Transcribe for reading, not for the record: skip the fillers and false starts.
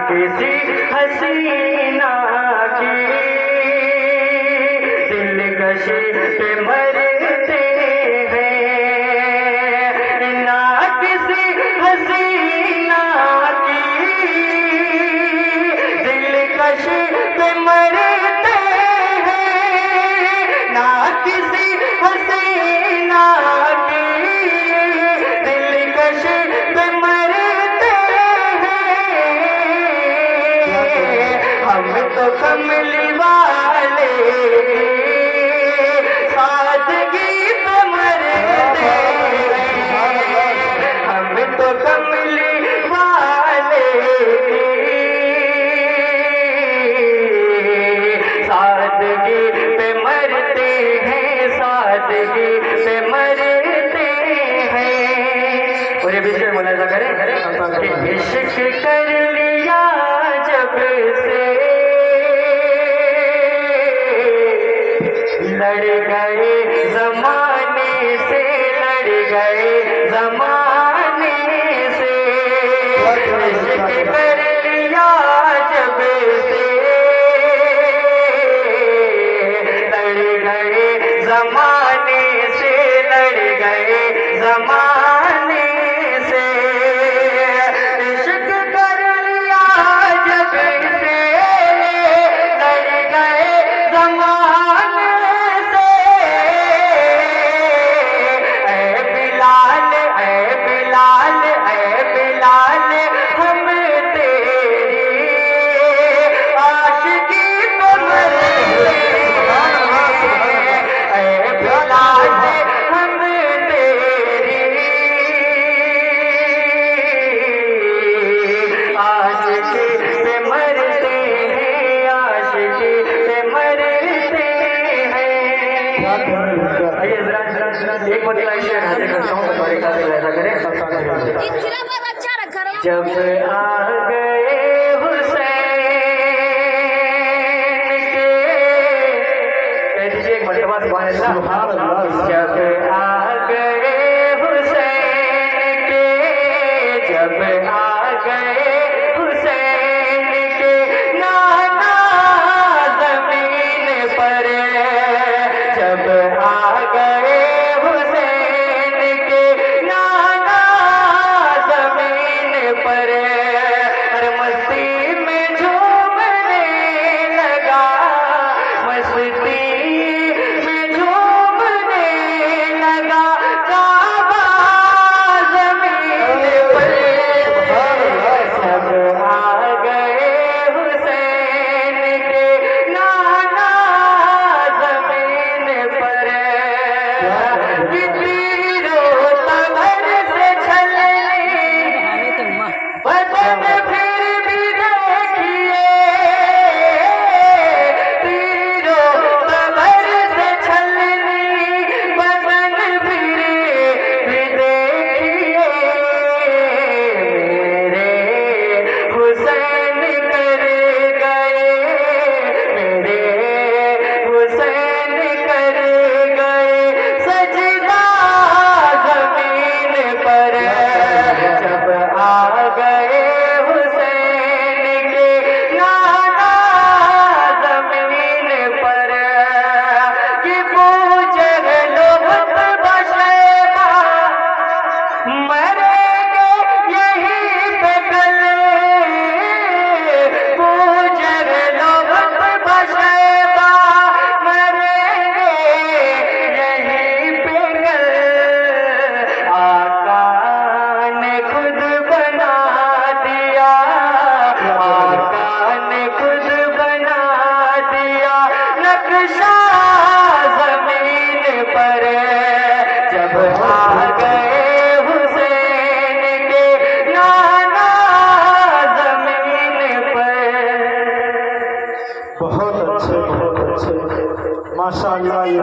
किसी हसीना की दिलकशी पे मरते हैं, ना किसी हसीना की दिलकशी पे मरते हैं, ना किसी हसीना की दिलकशी पे मरते हैं। हम तो कमली वाले सादगी पे मरते हैं, हम तो कमली वाले सादगी पे मरते हैं, सादगी पे मरते हैं। और ये विषय मुलाजा करें कि इश्क कर लिया जब से लड़ गए जमाने से, लड़ गए जमाने से। इश्क कर लिया जब से लड़ गए जमाने से, लड़ गए जमाने से। इश्क कर लिया जब से लड़ गए जमाने से। ऐ बिलाल, ऐ बिलाल, ऐ बिलाल, हम तेरी आशिकी पे मरते हैं। ऐ बिलाल, हम तेरी आशिकी पे मरते हैं, आशिकी पे मरते हैं। आइए जरा एक मतलब शेर हाजिर करता हूँ, तुम्हारे साथ ऐसा करें। अच्छा रखा रहा जब आ गए हुसैन के, कह दीजिए एक मर्तबा सुभान अल्लाह। जब आ गए हुसैन के, जब आ गए हुसैन के नाना जमीन पर, जब आ गए हुसैन के नाना जमीन पर, हर मस्ती में झूमने लगा, मस्ती में झूमने लगा काबा जमीन पर। जब आ गए हुसैन के नाना जमीन पर, कि तीरों तबर से छलनी बदन फिर भी देखिए, तीरों तबर से छलनी बदन फिर भी देखिए। मेरे हुसैन कर गए, मेरे हुसैन कर गए सजदा जमीन पर। जब आ गए हुसैन के नाना जमीन पर, कि पूछे लोग बशेबा मरेंगे यहीं पे कल, पूछे लोग बशेबा मरेंगे यहीं पे कल। आका ने खुद बना दिया, आका ने खुद बना दिया नक्शा जमीन पर। जब आ गए हुसैन के नाना जमीन पर। बहुत अच्छे माशाअल्लाह। ये